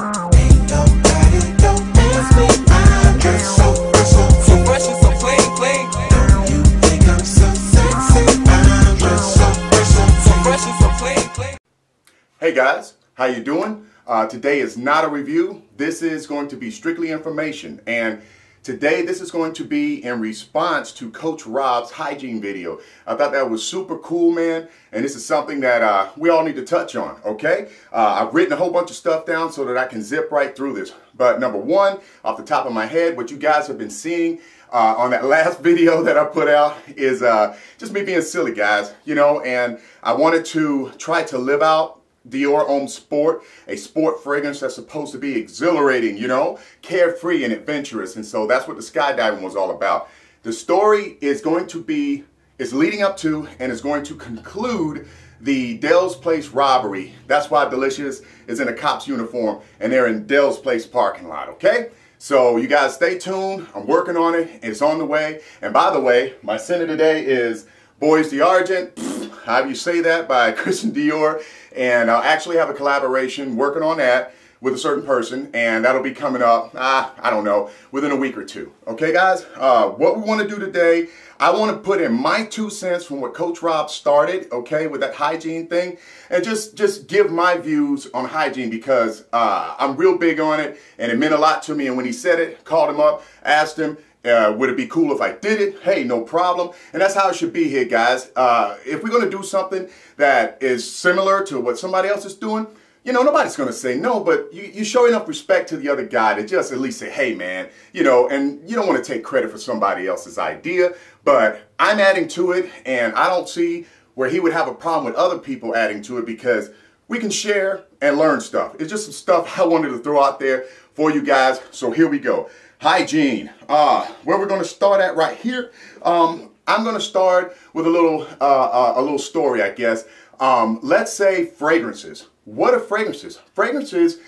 Ain't nobody don't ask me, I'm just so fresh and so clean. Don't you think I'm so sexy? I'm just so fresh and so clean. Hey guys, how you doing? Today is not a review. This is going to be strictly information, and today this is going to be in response to Coach Rob's hygiene video. I thought that was super cool, man, and this is something that we all need to touch on, okay? I've written a whole bunch of stuff down so that I can zip right through this. But number one, off the top of my head, what you guys have been seeing on that last video that I put out is just me being silly, guys, you know, and I wanted to try to live out Dior Homme Sport, a sport fragrance that's supposed to be exhilarating, you know, carefree and adventurous. And so that's what the skydiving was all about. The story is going to be, it's leading up to and is going to conclude the Dell's Place robbery. That's why Delicious is in a cop's uniform and they're in Dell's Place parking lot, okay? So you guys stay tuned. I'm working on it. It's on the way. And by the way, my scent today is Boys d'Argent, however you say that, by Christian Dior. And I'll actually have a collaboration working on that with a certain person, and that'll be coming up, I don't know, within a week or two. Okay, guys? What we want to do today, I want to put in my 2 cents from what Coach Rob started, okay, with that hygiene thing, and just give my views on hygiene because I'm real big on it, and it meant a lot to me. And when he said it, called him up, asked him, would it be cool if I did it? Hey, no problem. And that's how it should be here, guys. If we're going to do something that is similar to what somebody else is doing, you know, nobody's going to say no, but you show enough respect to the other guy to just at least say, hey, man, you know, and you don't want to take credit for somebody else's idea, but I'm adding to it, and I don't see where he would have a problem with other people adding to it because we can share and learn stuff. It's just some stuff I wanted to throw out there for you guys, so here we go. Hygiene. Where we're going to start at right here. I'm going to start with a little story, I guess. Let's say fragrances. What are fragrances? Fragrances,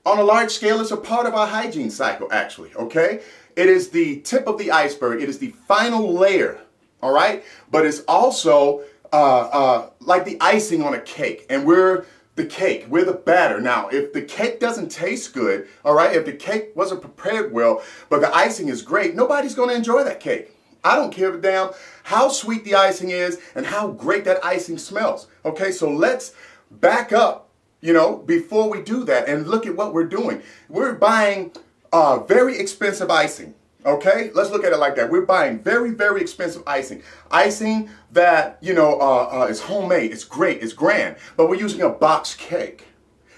on a large scale, is a part of our hygiene cycle, actually. Okay, it is the tip of the iceberg. It is the final layer. All right, but it's also like the icing on a cake, and we're the cake, we're the batter. Now, if the cake doesn't taste good, all right, if the cake wasn't prepared well, but the icing is great, nobody's going to enjoy that cake. I don't care a damn how sweet the icing is and how great that icing smells. Okay, so let's back up, you know, before we do that and look at what we're doing. We're buying very expensive icing. Okay, let's look at it like that. We're buying very, very expensive icing. Icing that, you know, is homemade. It's great. It's grand. But we're using a box cake.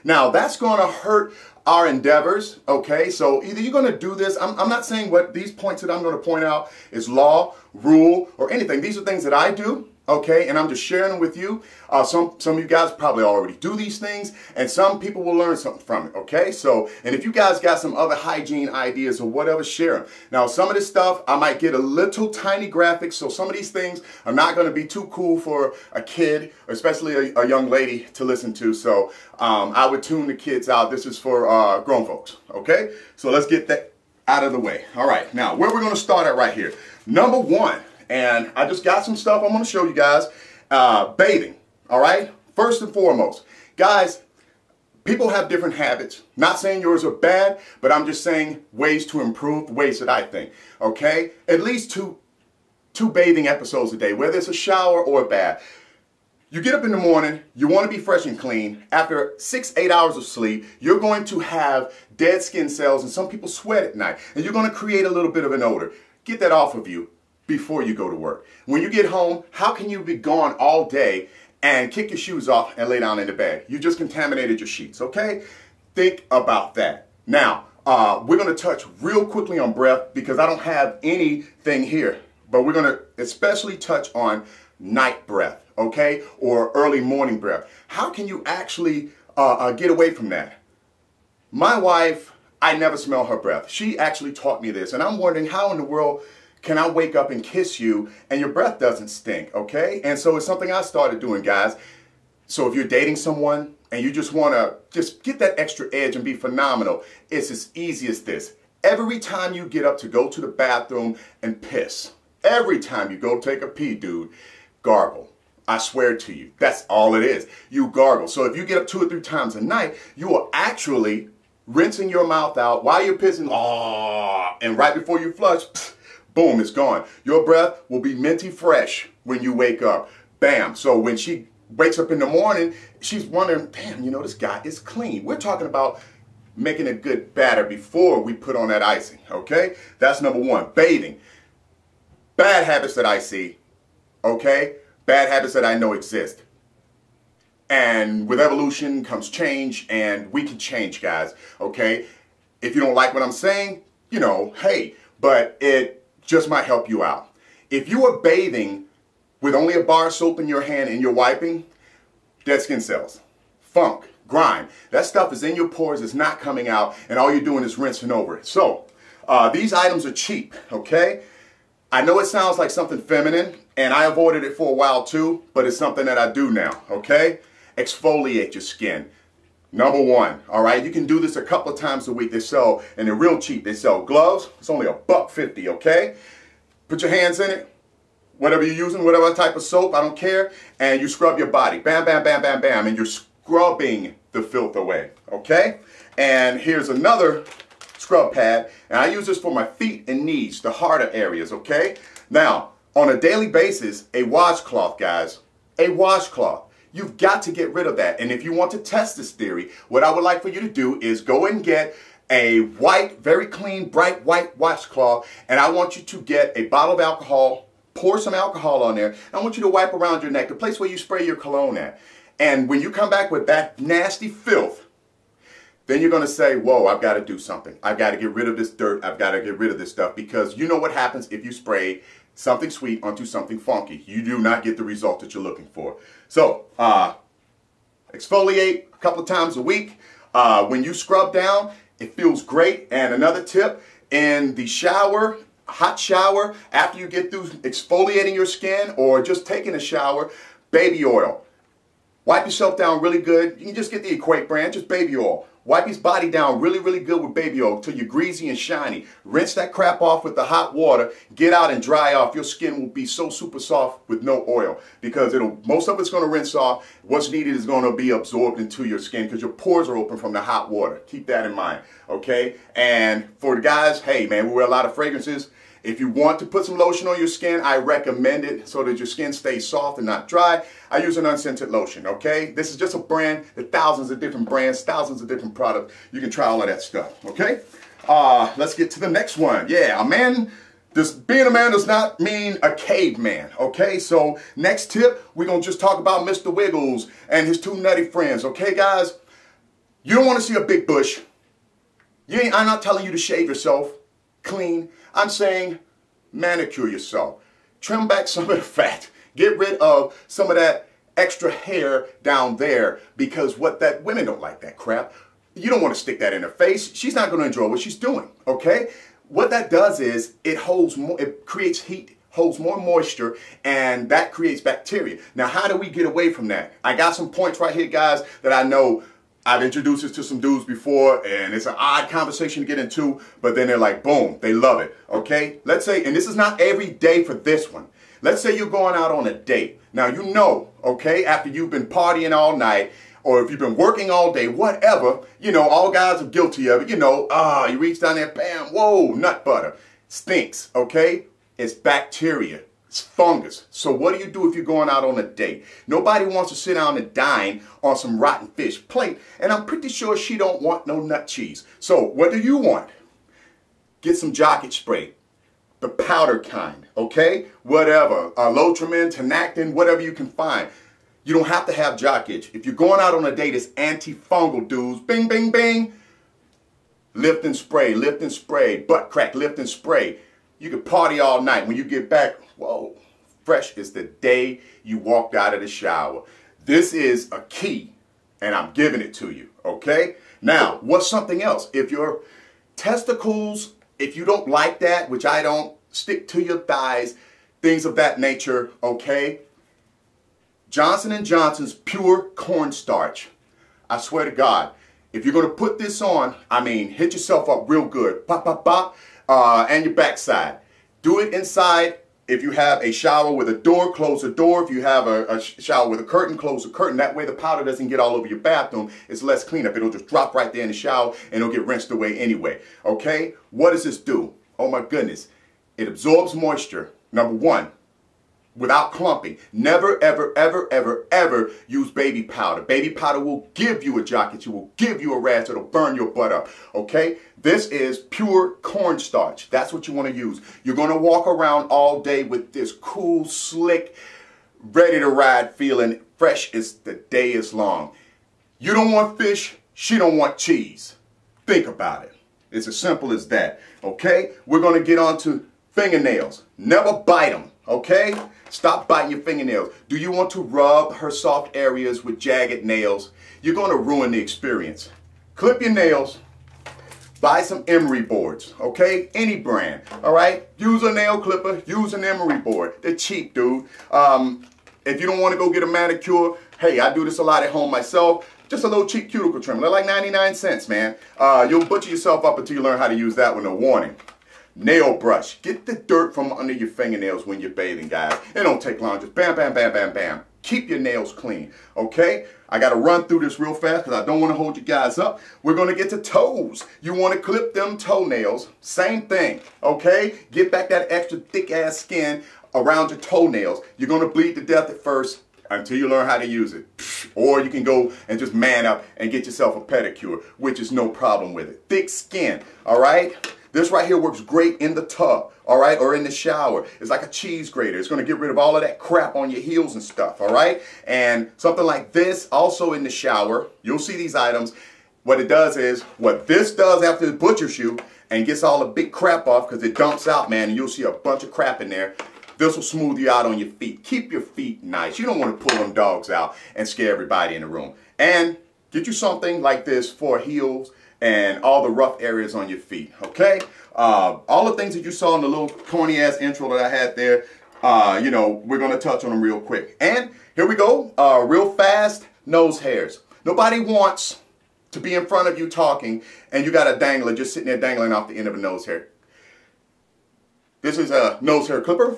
Now, that's going to hurt our endeavors. Okay, so either you're going to do this. I'm not saying what these points that I'm going to point out is law, rule, or anything. These are things that I do. Okay, and I'm just sharing them with you. Some of you guys probably already do these things, and some people will learn something from it. Okay, so, and if you guys got some other hygiene ideas or whatever, share them. Now, some of this stuff, I might get a little tiny graphic, so some of these things are not going to be too cool for a kid, especially a young lady, to listen to. So I would tune the kids out. This is for grown folks. Okay, so let's get that out of the way. All right, now, where we're going to start at right here. Number one. And I just got some stuff I'm going to show you guys. Bathing, all right? First and foremost, guys, people have different habits. Not saying yours are bad, but I'm just saying ways to improve, ways that I think, okay? At least two bathing episodes a day, whether it's a shower or a bath. You get up in the morning, you want to be fresh and clean. After 6-8 hours of sleep, you're going to have dead skin cells, and some people sweat at night, and you're going to create a little bit of an odor. Get that off of you before you go to work. When you get home, how can you be gone all day and kick your shoes off and lay down in the bed? You just contaminated your sheets, okay? Think about that. Now, we're going to touch real quickly on breath because I don't have anything here, but we're going to especially touch on night breath, okay? Or early morning breath. How can you actually get away from that? My wife, I never smell her breath. She actually taught me this, and I'm wondering how in the world can I wake up and kiss you and your breath doesn't stink, okay? And so it's something I started doing, guys. So if you're dating someone and you just want to just get that extra edge and be phenomenal, it's as easy as this. Every time you get up to go to the bathroom and piss, every time you go take a pee, dude, gargle. I swear to you, that's all it is. You gargle. So if you get up 2 or 3 times a night, you are actually rinsing your mouth out while you're pissing, and right before you flush, boom, it's gone. Your breath will be minty fresh when you wake up. Bam. So when she wakes up in the morning, she's wondering, damn, you know, this guy is clean. We're talking about making a good batter before we put on that icing, okay? That's number one. Bathing. Bad habits that I see, okay? Bad habits that I know exist. And with evolution comes change, and we can change, guys, okay? If you don't like what I'm saying, you know, hey, but it just might help you out. If you are bathing with only a bar of soap in your hand and you're wiping, dead skin cells, funk, grime, that stuff is in your pores, it's not coming out, and all you're doing is rinsing over it. So, these items are cheap, okay? I know it sounds like something feminine, and I avoided it for a while too, but it's something that I do now, okay? Exfoliate your skin. Number one, all right? You can do this a couple of times a week. They sell, and they're real cheap. They sell gloves. It's only $1.50, okay? Put your hands in it, whatever you're using, whatever type of soap, I don't care, and you scrub your body. Bam, bam, bam, bam, bam, and you're scrubbing the filth away, okay? And here's another scrub pad, and I use this for my feet and knees, the harder areas, okay? Now, on a daily basis, a washcloth, guys, a washcloth. You've got to get rid of that. And if you want to test this theory, what I would like for you to do is go and get a white, very clean, bright white washcloth, and I want you to get a bottle of alcohol, pour some alcohol on there, and I want you to wipe around your neck, the place where you spray your cologne at. And when you come back with that nasty filth, then you're going to say, whoa, I've got to do something. I've got to get rid of this dirt. I've got to get rid of this stuff, because you know what happens if you spray something sweet onto something funky. You do not get the result that you're looking for. So, exfoliate a couple of times a week. When you scrub down, it feels great. And another tip, in the shower, hot shower, after you get through exfoliating your skin or just taking a shower, baby oil. Wipe yourself down really good. You can just get the Equate brand, just baby oil. Wipe his body down really, really good with baby oil till you're greasy and shiny. Rinse that crap off with the hot water. Get out and dry off. Your skin will be so super soft with no oil, because most of it's going to rinse off. What's needed is going to be absorbed into your skin because your pores are open from the hot water. Keep that in mind, okay? And for the guys, hey man, we wear a lot of fragrances. If you want to put some lotion on your skin, I recommend it so that your skin stays soft and not dry. I use an unscented lotion, okay? This is just a brand. There are thousands of different brands, thousands of different products. You can try all of that stuff, okay? Let's get to the next one. Yeah, a man, being a man does not mean a caveman, okay? So next tip, we're going to just talk about Mr. Wiggles and his two nutty friends, okay, guys? You don't want to see a big bush. I'm not telling you to shave yourself clean. I'm saying manicure yourself. Trim back some of the fat. Get rid of some of that extra hair down there, because women don't like that crap. You don't want to stick that in her face. She's not going to enjoy what she's doing, okay? What that does is it creates heat, holds more moisture, and that creates bacteria. Now, how do we get away from that? I got some points right here, guys, that I know I've introduced this to some dudes before, and it's an odd conversation to get into, but then they're like, boom, they love it, okay? Let's say, and this is not every day for this one. Let's say you're going out on a date. Now, you know, okay, after you've been partying all night, or if you've been working all day, whatever, you know, all guys are guilty of it. You know, you reach down there, bam, whoa, nut butter. Stinks, okay? It's bacteria. It's fungus. So what do you do if you're going out on a date? Nobody wants to sit down and dine on some rotten fish plate, and I'm pretty sure she don't want no nut cheese. So what do you want? Get some jockey spray, the powder kind, okay? Whatever, Lotrimin, Tenactin, whatever you can find. You don't have to have jock itch. If you're going out on a date, it's antifungal, dudes. Bing, bing, bing. Lift and spray, butt crack, lift and spray. You can party all night. When you get back, whoa, fresh is the day you walked out of the shower. This is a key, and I'm giving it to you, okay? Now, what's something else? If your testicles, if you don't like that, which I don't, stick to your thighs, things of that nature, okay? Johnson & Johnson's Pure Cornstarch. I swear to God, if you're going to put this on, I mean, hit yourself up real good. Pop, pop, pop. And your backside. Do it inside If you have a shower with a door, close the door. If you have a shower with a curtain, close the curtain. That way the powder doesn't get all over your bathroom. It's less cleanup. It'll just drop right there in the shower and it'll get rinsed away anyway. Okay? What does this do? Oh my goodness. It absorbs moisture. Number one, without clumping. Never, ever, ever, ever, ever use baby powder. Baby powder will give you a jacket. It will give you a rash. It'll burn your butt up. Okay? This is pure cornstarch. That's what you want to use. You're going to walk around all day with this cool, slick, ready to ride feeling, fresh as the day is long. You don't want fish. She don't want cheese. Think about it. It's as simple as that. Okay? We're going to get on to fingernails. Never bite them. Okay? Stop biting your fingernails. Do you want to rub her soft areas with jagged nails? You're going to ruin the experience. Clip your nails. Buy some emery boards, okay? Any brand, all right? Use a nail clipper, use an emery board. They're cheap, dude. If you don't want to go get a manicure, hey, I do this a lot at home myself. Just a little cheap cuticle trimmer. They're like 99 cents, man. You'll butcher yourself up until you learn how to use that with no warning. Nail brush. Get the dirt from under your fingernails when you're bathing, guys. It don't take long. Just bam, bam, bam, bam, bam. Keep your nails clean, okay? I got to run through this real fast because I don't want to hold you guys up. We're going to get to toes. You want to clip them toenails. Same thing, okay? Get back that extra thick-ass skin around your toenails. You're going to bleed to death at first until you learn how to use it. Or you can go and just man up and get yourself a pedicure, which is no problem with it. Thick skin, all right? This right here works great in the tub, all right, or in the shower. It's like a cheese grater. It's going to get rid of all of that crap on your heels and stuff, all right? And something like this, also in the shower, you'll see these items. What it does is, what this does after it butchers you and gets all the big crap off because it dumps out, man, and you'll see a bunch of crap in there. This will smooth you out on your feet. Keep your feet nice. You don't want to pull them dogs out and scare everybody in the room. And get you something like this for heels and all the rough areas on your feet, okay? All the things that you saw in the little corny ass intro that I had there, you know, we're gonna touch on them real quick. And here we go, real fast, nose hairs. Nobody wants to be in front of you talking and you got a dangler just sitting there dangling off the end of a nose hair. This is a nose hair clipper,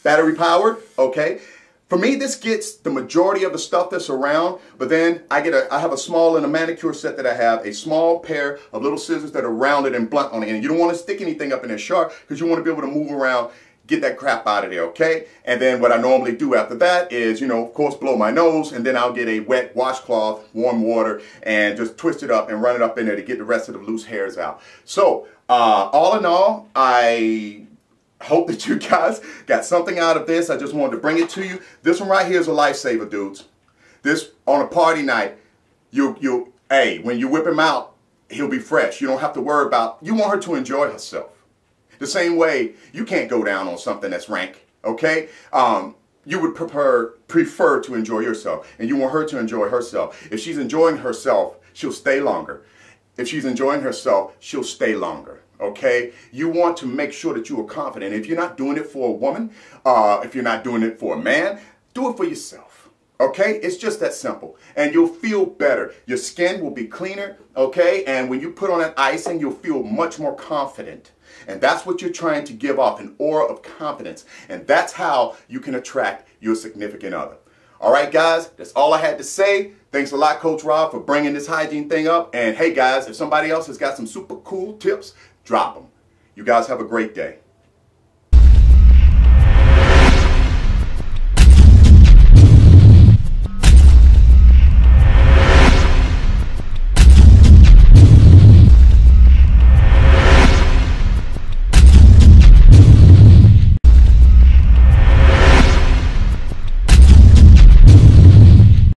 battery powered, okay? For me, this gets the majority of the stuff that's around, but then I have a small, in a manicure set that I have, a small pair of little scissors that are rounded and blunt on the end. You don't want to stick anything up in there sharp because you want to be able to move around, get that crap out of there, okay? And then what I normally do after that is, you know, of course, blow my nose, and then I'll get a wet washcloth, warm water, and just twist it up and run it up in there to get the rest of the loose hairs out. So, all in all, I hope that you guys got something out of this. I just wanted to bring it to you. This one right here is a lifesaver, dudes. This, on a party night, hey, when you whip him out, he'll be fresh. You don't have to worry about, you want her to enjoy herself. The same way, you can't go down on something that's rank, okay? You would prefer to enjoy yourself, and you want her to enjoy herself. If she's enjoying herself, she'll stay longer. If she's enjoying herself, she'll stay longer. Okay, you want to make sure that you are confident. If you're not doing it for a woman, if you're not doing it for a man, do it for yourself. Okay, it's just that simple, and you'll feel better. Your skin will be cleaner. Okay, and when you put on that icing, you'll feel much more confident, and that's what you're trying to give off, an aura of confidence, and that's how you can attract your significant other. All right, guys, that's all I had to say. Thanks a lot, Coach Rob, for bringing this hygiene thing up. And hey, guys, if somebody else has got some super cool tips, drop them. You guys have a great day.